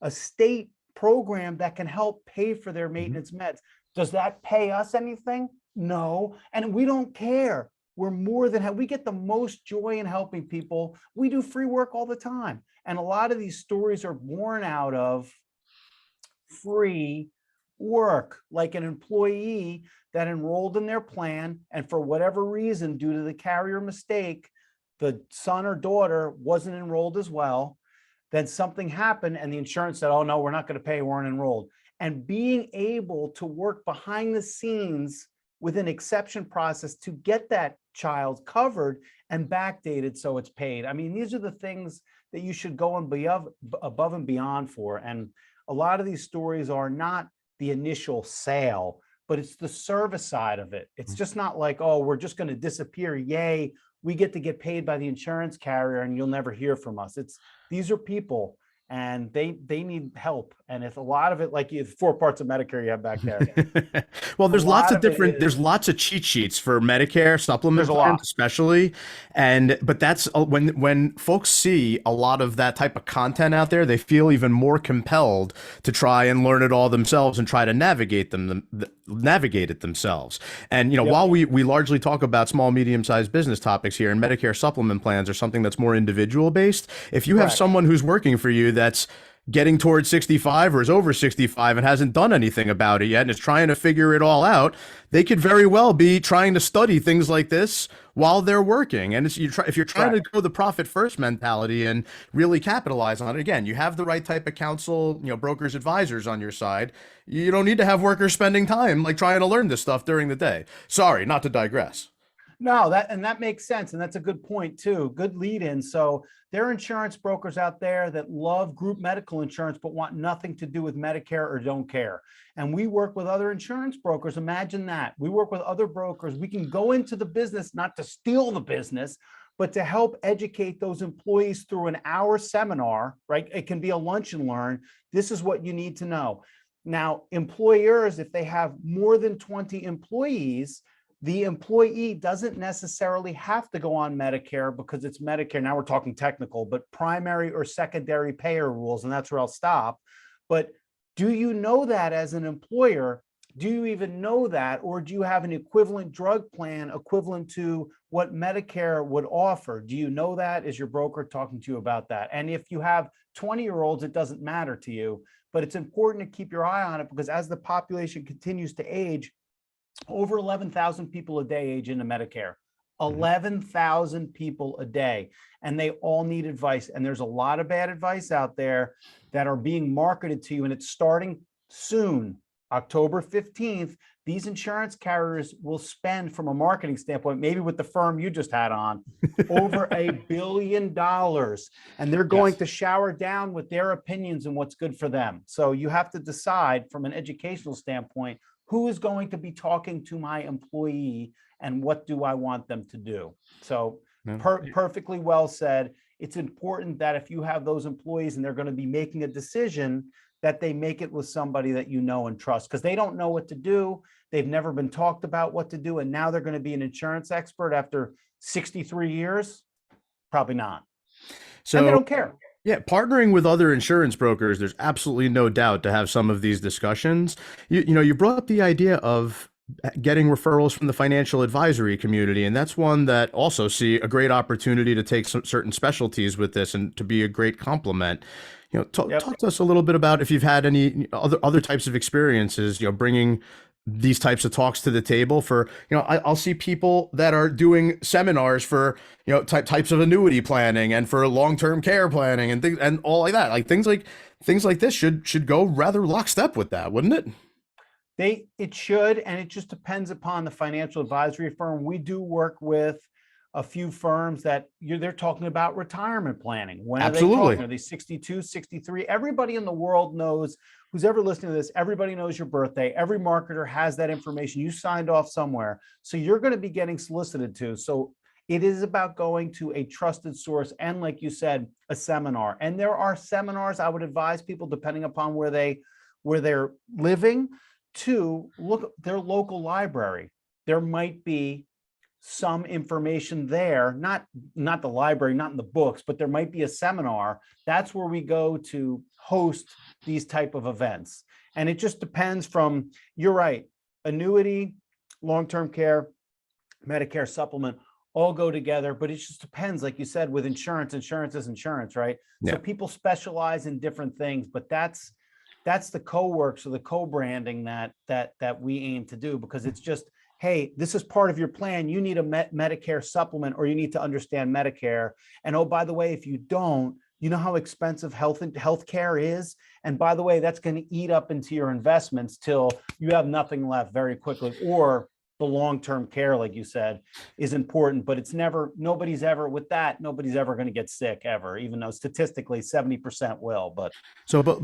a state program that can help pay for their maintenance meds. Does that pay us anything? No. And we don't care. We're more than, we get the most joy in helping people. We do free work all the time. And a lot of these stories are born out of free work, like an employee that enrolled in their plan, and for whatever reason, due to the carrier mistake, the son or daughter wasn't enrolled as well. Then something happened and the insurance said, oh no, we're not going to pay, weren't enrolled. And being able to work behind the scenes with an exception process to get that child covered and backdated so it's paid. I mean, these are the things that you should go and be above and beyond for. And a lot of these stories are not the initial sale, but it's the service side of it. It's just not like, oh, we're just going to disappear. Yay, we get to get paid by the insurance carrier and you'll never hear from us. These are people and they need help. And if a lot of it, like you have 4 parts of Medicare you have back there. Well, there's lots of different, there's lots of cheat sheets for Medicare supplement plans, especially. But that's when folks see a lot of that type of content out there, they feel even more compelled to try and learn it all themselves and try to navigate it themselves. And, while we largely talk about small, medium-sized business topics here, and Medicare supplement plans are something that's more individual based, if you have someone who's working for you that's getting towards 65 or is over 65 and hasn't done anything about it yet and is trying to figure it all out, they could very well be trying to study things like this while they're working. And if you're trying to go the profit first mentality and really capitalize on it, again, you have the right type of counsel, brokers, advisors on your side. You don't need to have workers spending time like trying to learn this stuff during the day. Sorry, not to digress. No, that makes sense. And that's a good point too. Good lead in. So there are insurance brokers out there that love group medical insurance, but want nothing to do with Medicare or don't care. And we work with other insurance brokers. Imagine that. We work with other brokers. We can go into the business, not to steal the business, but to help educate those employees through an hour seminar, right? It can be a lunch and learn. This is what you need to know. Now, employers, if they have more than 20 employees, the employee doesn't necessarily have to go on Medicare because it's Medicare. Now we're talking technical, but primary or secondary payer rules, and that's where I'll stop. But do you know that as an employer? Do you even know that? Or do you have an equivalent drug plan equivalent to what Medicare would offer? Do you know that? Is your broker talking to you about that? And if you have 20-year-olds, it doesn't matter to you, but it's important to keep your eye on it because as the population continues to age, over 11,000 people a day age into Medicare, 11,000 people a day, and they all need advice. And there's a lot of bad advice out there that are being marketed to you, and it's starting soon. October 15th, these insurance carriers will spend, from a marketing standpoint, maybe with the firm you just had on, over $1 billion. And they're going to shower down with their opinions and what's good for them. So you have to decide from an educational standpoint, who is going to be talking to my employee and what do I want them to do? So perfectly well said. It's important that if you have those employees and they're going to be making a decision, that they make it with somebody that you know and trust, because they don't know what to do. They've never been talked about what to do. And now they're going to be an insurance expert after 63 years. Probably not. So And they don't care. yeah, partnering with other insurance brokers, there's absolutely no doubt to have some of these discussions. You brought up the idea of getting referrals from the financial advisory community, and that's one that also see a great opportunity to take some certain specialties with this and to be a great complement. Talk to us a little bit about if you've had any other types of experiences, bringing these types of talks to the table for, I'll see people that are doing seminars for, types of annuity planning and for long-term care planning and things and all like that. Like things like this should go rather lockstep with that, wouldn't it? It should, and it just depends upon the financial advisory firm. We do work with a few firms that they're talking about retirement planning. When are they talking? Are they 62, 63? Everybody in the world knows, who's ever listening to this, everybody knows your birthday. Every marketer has that information. You signed off somewhere. So you're going to be getting solicited to. So it is about going to a trusted source. And like you said, a seminar. And there are seminars I would advise people, depending upon where they're living, to look at their local library. There might be some information there, not the library, not in the books, but there might be a seminar. That's where we go to host these type of events. And it just depends from, you're right, annuity, long-term care, Medicare supplement, all go together, but it just depends. Like you said, with insurance is insurance, right? Yeah. So people specialize in different things, but that's the co-works or the co-branding that we aim to do, because it's just, hey, this is part of your plan. You need a Medicare supplement, or you need to understand Medicare. And oh, by the way, if you don't, you know how expensive health care is. And by the way, that's going to eat up into your investments till you have nothing left very quickly. Or the long-term care, like you said, is important, but nobody's ever going to get sick ever, even though statistically 70% will. But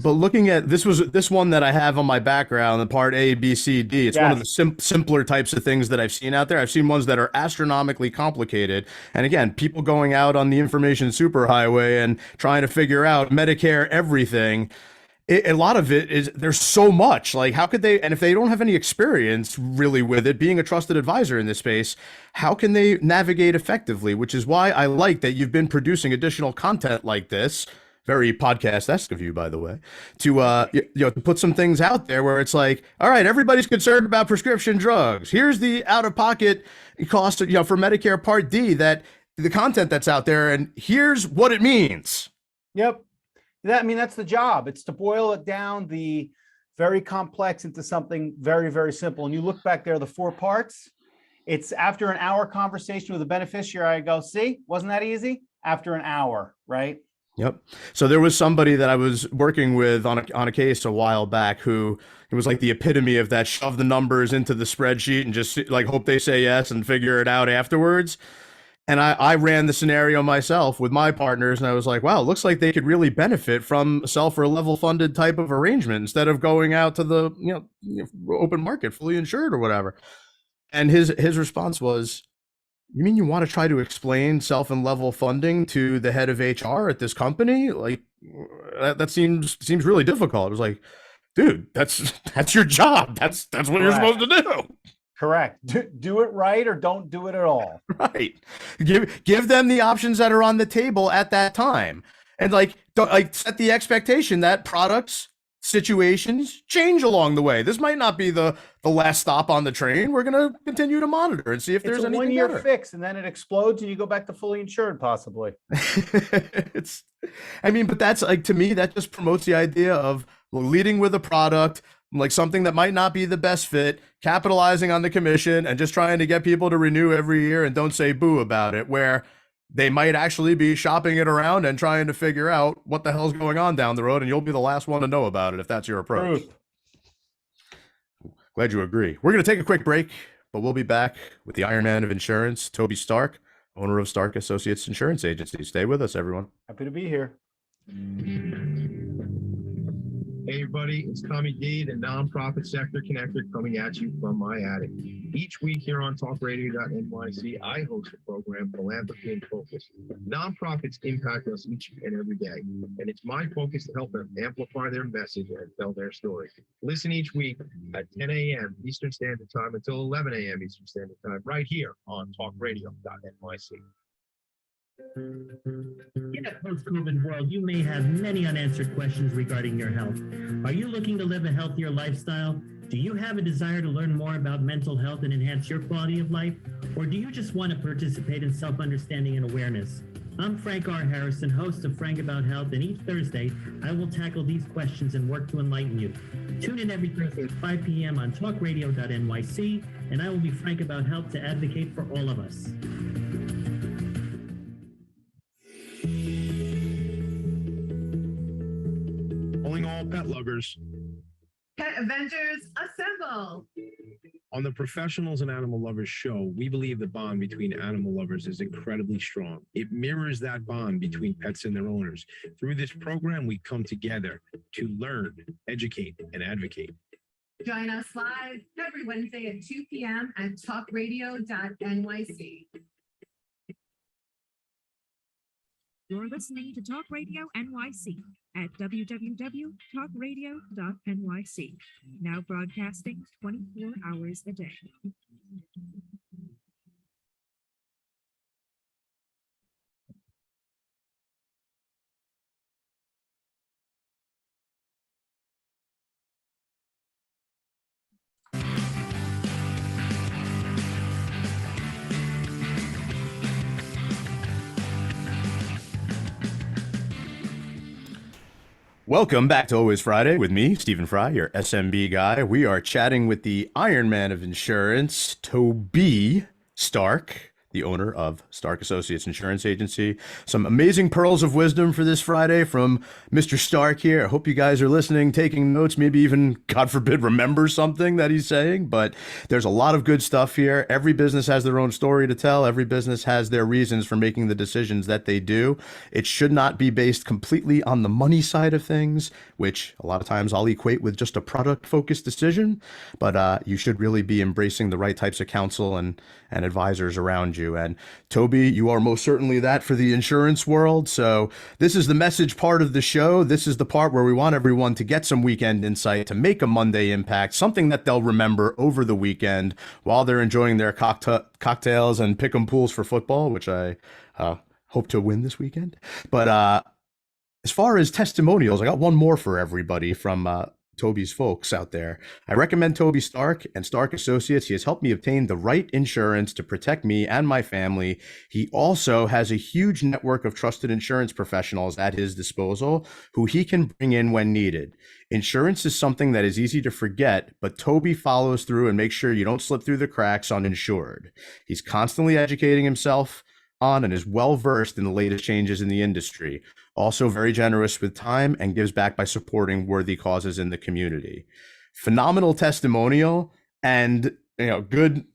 looking at this one that I have on my background, the part A, B, C, D, it's one of the simpler types of things that I've seen out there. I've seen ones that are astronomically complicated. And again, people going out on the information superhighway and trying to figure out Medicare everything. A lot of it is, there's so much, like how could they, and if they don't have any experience really with it, being a trusted advisor in this space, how can they navigate effectively? Which is why I like that you've been producing additional content like this, very podcast-esque of you, by the way, to put some things out there where it's like, all right, everybody's concerned about prescription drugs. Here's the out-of-pocket cost, for Medicare Part D, that the content that's out there, and here's what it means. Yep. That's the job. It's to boil it down, the very complex, into something very, very simple. And you look back there, the 4 parts, it's after an hour conversation with a beneficiary, I go, see, wasn't that easy? After an hour, right? Yep. So there was somebody that I was working with on a case a while back who, it was like the epitome of that, shove the numbers into the spreadsheet and just like hope they say yes and figure it out afterwards. And I ran the scenario myself with my partners, and I was like, wow, it looks like they could really benefit from a self or level funded type of arrangement instead of going out to the open market, fully insured or whatever. And his response was, you mean you want to try to explain self and level funding to the head of HR at this company? Like that seems really difficult. It was like, dude, that's your job. That's what you're supposed to do. Correct. Do it right or don't do it at all. Right. Give them the options that are on the table at that time. And don't set the expectation that products, situations change along the way. This might not be the last stop on the train. We're going to continue to monitor and see if there's anything better. It's a 1-year fix, and then it explodes and you go back to fully insured possibly. But that's to me, that just promotes the idea of leading with a product, like something that might not be the best fit, capitalizing on the commission and just trying to get people to renew every year and don't say boo about it, where they might actually be shopping it around and trying to figure out what the hell's going on down the road, and you'll be the last one to know about it if that's your approach. Truth. Glad you agree. We're going to take a quick break, but we'll be back with the Iron Man of Insurance, Toby Stark, owner of Stark Associates Insurance Agency. Stay with us, everyone. Happy to be here. Hey everybody, it's Tommy D, the nonprofit sector connector, coming at you from my attic. Each week here on talkradio.nyc, I host a program, Philanthropy in Focus. Nonprofits impact us each and every day, and it's my focus to help them amplify their message and tell their story. Listen each week at 10 a.m. Eastern Standard Time until 11 a.m. Eastern Standard Time, right here on talkradio.nyc. In a post-COVID world, you may have many unanswered questions regarding your health. Are you looking to live a healthier lifestyle? Do you have a desire to learn more about mental health and enhance your quality of life? Or do you just want to participate in self-understanding and awareness? I'm Frank R. Harrison, host of Frank About Health, and each Thursday, I will tackle these questions and work to enlighten you. Tune in every Thursday at 5 p.m. on talkradio.nyc, and I will be frank about health to advocate for all of us. Calling all pet lovers. Pet Avengers, assemble! On the Professionals and Animal Lovers show, we believe the bond between animal lovers is incredibly strong. It mirrors that bond between pets and their owners. Through this program, we come together to learn, educate, and advocate. Join us live every Wednesday at 2 p.m. at talkradio.nyc. You're listening to Talk Radio NYC at www.talkradio.nyc. Now broadcasting 24 hours a day. Welcome back to Always Friday with me, Stephen Fry, your SMB guy. We are chatting with the Iron Man of insurance, Toby Stark, the owner of Stark Associates Insurance Agency. Some amazing pearls of wisdom for this Friday from Mr. Stark here. I hope you guys are listening, taking notes, maybe even, God forbid, remember something that he's saying. But there's a lot of good stuff here. Every business has their own story to tell. Every business has their reasons for making the decisions that they do. It should not be based completely on the money side of things, which a lot of times I'll equate with just a product-focused decision. But you should really be embracing the right types of counsel and advisors around you. And Toby, you are most certainly that for the insurance world. So this is the message part of the show. This is the part where we want everyone to get some weekend insight, to make a Monday impact, something that they'll remember over the weekend while they're enjoying their cocktails and pick'em pools for football, which I hope to win this weekend. But as far as testimonials, I got one more for everybody from Toby's folks out there. I recommend Toby Stark and Stark Associates. He has helped me obtain the right insurance to protect me and my family. He also has a huge network of trusted insurance professionals at his disposal who he can bring in when needed. Insurance is something that is easy to forget, but Toby follows through and makes sure you don't slip through the cracks uninsured. He's constantly educating himself on and is well versed in the latest changes in the industry. Also very generous with time and gives back by supporting worthy causes in the community. Phenomenal testimonial, and good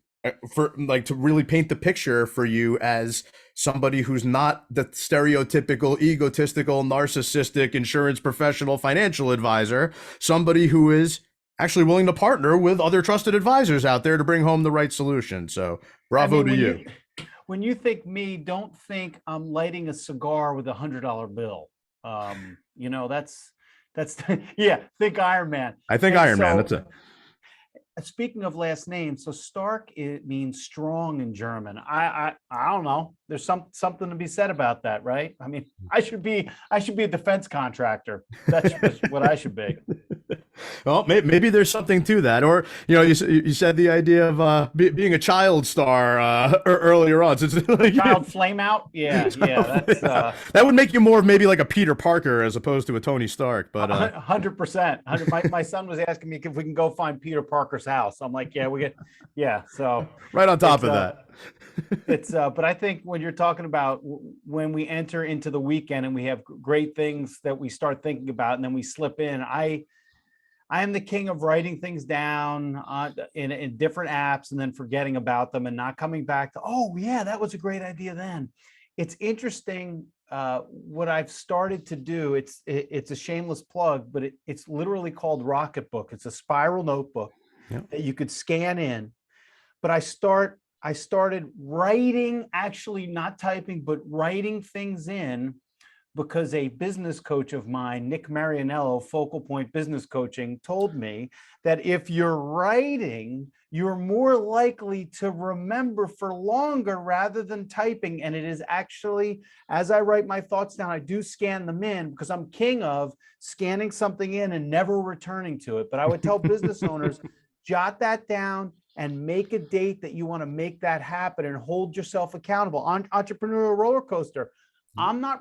for to really paint the picture for you as somebody who's not the stereotypical egotistical narcissistic insurance professional financial advisor, somebody who is actually willing to partner with other trusted advisors out there to bring home the right solution. So bravo to you. When you think me, don't think I'm lighting a cigar with $100 bill. That's yeah. Think Iron Man. I think Iron Man. That's it. Speaking of last names, so Stark, it means strong in German. I don't know. There's something to be said about that, right? I mean, I should be a defense contractor. That's what I should be. Well, maybe there's something to that, or you said the idea of being a child star earlier on. So it's like, child flame out, yeah. That's that would make you more of maybe like a Peter Parker as opposed to a Tony Stark. But 100%. My son was asking me if we can go find Peter Parker's house. I'm like, yeah. So right on top of that. It's but I think when you're talking about when we enter into the weekend and we have great things that we start thinking about and then we slip in, I am the king of writing things down in different apps and then forgetting about them and not coming back to, oh yeah, that was a great idea then. it's interesting what I've started to do. It's a shameless plug, but it's literally called Rocketbook. It's a spiral notebook that you could scan in. But I started writing, actually not typing, but writing things in, because a business coach of mine, Nick Marianello, Focal Point Business Coaching, told me that if you're writing, you're more likely to remember for longer rather than typing. And it is actually, as I write my thoughts down, I do scan them in, because I'm king of scanning something in and never returning to it. But I would tell business owners, jot that down and make a date that you want to make that happen, and hold yourself accountable. Entrepreneurial roller coaster. I'm not,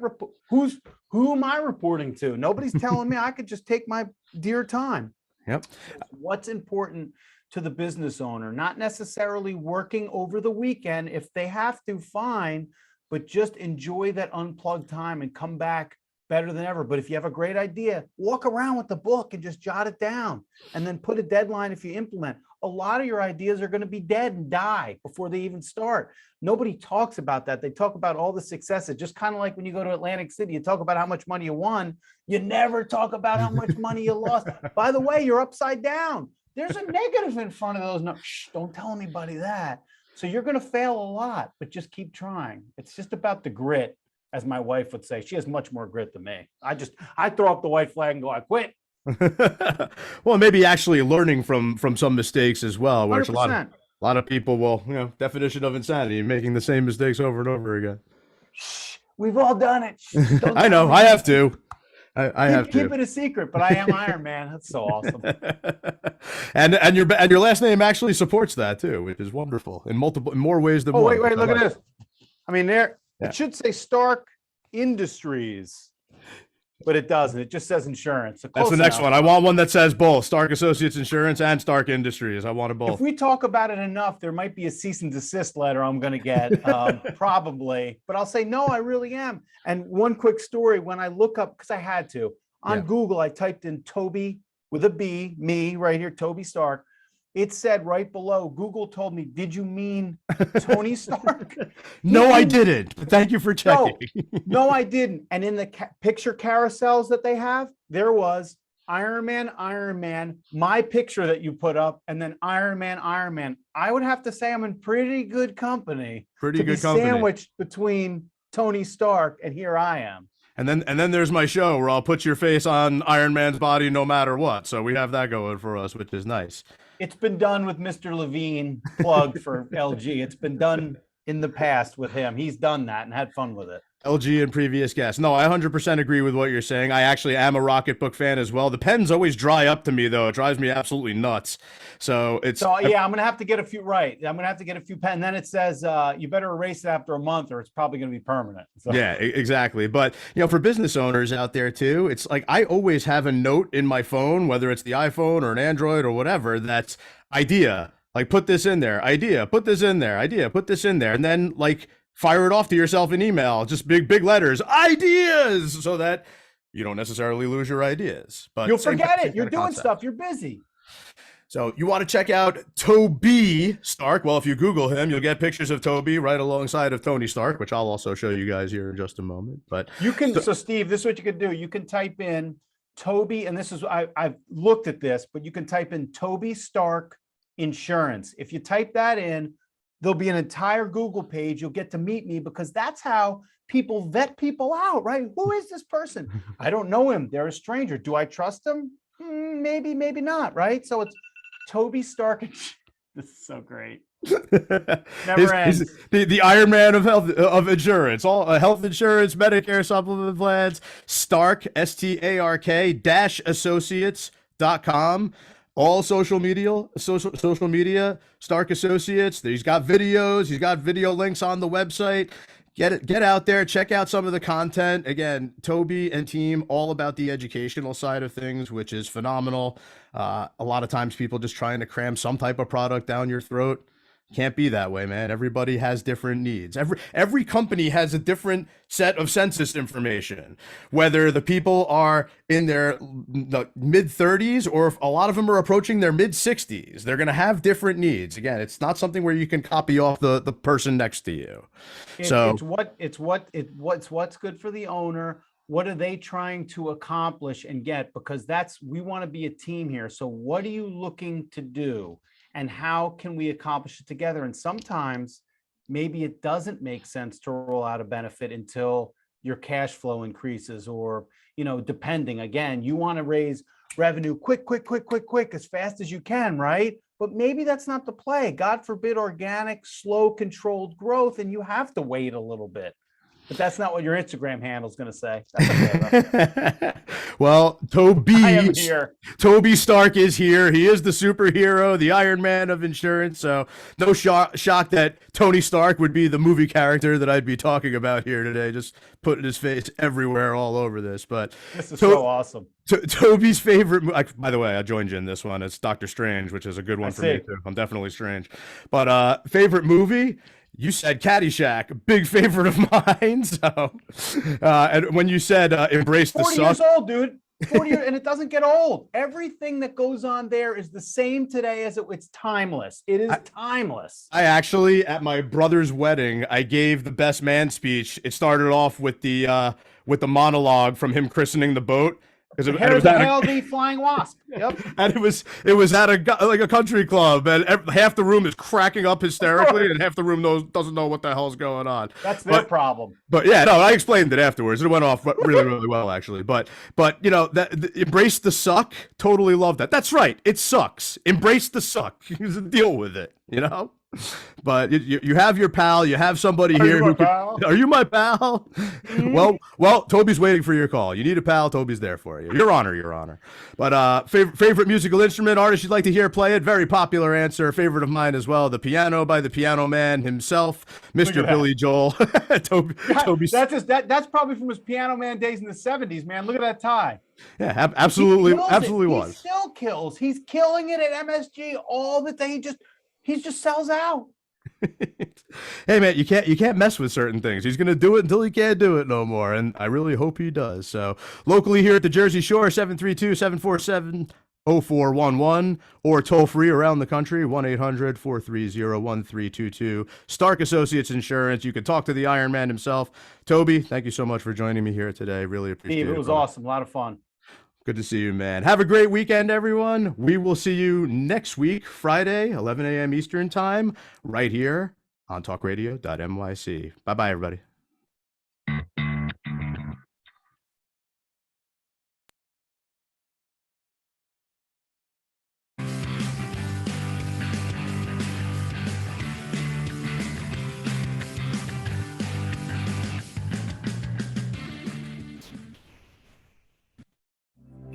who am I reporting to? Nobody's telling me. I could just take my dear time. Yep. What's important to the business owner? Not necessarily working over the weekend. If they have to, fine, but just enjoy that unplugged time and come back better than ever. But if you have a great idea, walk around with the book and just jot it down, and then put a deadline if you implement. A lot of your ideas are going to be dead and die before they even start. Nobody talks about that. They talk about all the successes, just kind of like when you go to Atlantic City, you talk about how much money you won. You never talk about how much money you lost. By the way, you're upside down. There's a negative in front of those numbers. Shh, don't tell anybody that. So you're going to fail a lot, but just keep trying. It's just about the grit, as my wife would say. She has much more grit than me. I throw up the white flag and go, I quit. Well, maybe actually learning from some mistakes as well, which 100%. a lot of people will, definition of insanity, making the same mistakes over and over again. We've all done it. I know. I have to. I have to keep it a secret, but I am Iron Man. That's so awesome. and your last name actually supports that too, which is wonderful in more ways than one. Wait, look at this. I mean, it should say Stark Industries, but it doesn't. It just says insurance. So that's the next one. I want one that says both Stark Associates Insurance and Stark Industries. I want it both. If we talk about it enough, there might be a cease and desist letter I'm going to get, probably. But I'll say, no, I really am. And one quick story, when I look up, because I had to, on Google, I typed in Toby with a B, me right here, Toby Stark. It said right below, Google told me, did you mean Tony Stark? No, I didn't. But thank you for checking. No, I didn't. And in the picture carousels that they have, there was Iron Man, my picture that you put up, and then Iron Man. I would have to say I'm in pretty good company. Sandwiched between Tony Stark, and here I am. And then there's my show where I'll put your face on Iron Man's body no matter what. So we have that going for us, which is nice. It's been done with Mr. Levine, plug for LG. It's been done in the past with him. He's done that and had fun with it. LG and previous guests. No, I 100% agree with what you're saying. I actually am a Rocketbook fan as well. The pens always dry up to me, though. It drives me absolutely nuts. So I'm going to have to get a few right. I'm going to have to get a few pens. And then it says you better erase it after a month or it's probably going to be permanent. So. Yeah, exactly. But, for business owners out there, too, it's like I always have a note in my phone, whether it's the iPhone or an Android or whatever, that's idea. Like, put this in there. Idea. Put this in there. Idea. Put this in there. And then, fire it off to yourself in email, just big letters, ideas, so that you don't necessarily lose your ideas. But you'll forget it. You're doing stuff. You're busy. So you want to check out Toby Stark. Well, if you Google him, you'll get pictures of Toby right alongside of Tony Stark, which I'll also show you guys here in just a moment. But you can. So Steve, this is what you can do. You can type in Toby, and this is I've looked at this, but you can type in Toby Stark Insurance. If you type that in, there'll be an entire Google page. You'll get to meet me, because that's how people vet people out, right? Who is this person? I don't know him. They're a stranger. Do I trust them? Maybe, maybe not, right? So it's Toby Stark. This is so great. Never ends. The Iron Man of insurance, all health insurance, Medicare supplement plans. Stark, STARK -associates.com. All social media, Stark Associates. He's got videos. He's got video links on the website. Get out there, check out some of the content. Again, Toby and team, all about the educational side of things, which is phenomenal. A lot of times people just trying to cram some type of product down your throat. Can't be that way, man. Everybody has different needs. Every company has a different set of census information. Whether the people are in their mid 30s or if a lot of them are approaching their mid 60s, they're going to have different needs. Again, it's not something where you can copy off the person next to you. It's what's good for the owner. What are they trying to accomplish and get? Because we want to be a team here. So what are you looking to do? And how can we accomplish it together? And sometimes maybe it doesn't make sense to roll out a benefit until your cash flow increases, or, depending. Again, you want to raise revenue quick, as fast as you can, right? But maybe that's not the play. God forbid, organic, slow, controlled growth, and you have to wait a little bit. But that's not what your Instagram handle is going to say. Okay, well, Toby Stark is here. He is the superhero, the Iron Man of insurance. So no shock that Tony Stark would be the movie character that I'd be talking about here today, just putting his face everywhere all over this. But this is so awesome. Toby's favorite, by the way, I joined you in this one. It's Doctor Strange, which is a good one for me too. I'm definitely strange. But favorite movie? You said Caddyshack, big favorite of mine. So, and when you said embrace the 40 suck, years old, dude. 40 years, and it doesn't get old. Everything that goes on there is the same today as it's timeless. It is timeless. I actually, at my brother's wedding, I gave the best man speech. It started off with the monologue from him christening the boat. Here's a healthy flying wasp. Yep. And it was at a country club, and half the room is cracking up hysterically, and half the room doesn't know what the hell's going on. That's their problem. But yeah, no, I explained it afterwards. It went off really, really well, actually. But embrace the suck. Totally love that. That's right. It sucks. Embrace the suck. Deal with it. But you have your pal. You have somebody here. Are you my pal? Well, Toby's waiting for your call. You need a pal. Toby's there for you. Your honor. But favorite musical instrument, artist you'd like to hear play it? Very popular answer. Favorite of mine as well. The piano by the piano man himself, Mr. Billy Joel. Toby. That's probably from his Piano Man days in the 70s, man. Look at that tie. Yeah, absolutely was. He still kills. He's killing it at MSG all the day. He just sells out. Hey man, you can't mess with certain things. He's gonna do it until he can't do it no more, and I really hope he does. So locally here at the Jersey Shore, 732-747-0411, or toll free around the country, 1-800-430-1322. Stark Associates Insurance. You can talk to the Iron Man himself. Toby, thank you so much for joining me here today. Really appreciate it. It was awesome. A lot of fun. Good to see you, man. Have a great weekend, everyone. We will see you next week, Friday, 11 a.m. Eastern time, right here on talkradio.nyc. Bye-bye, everybody.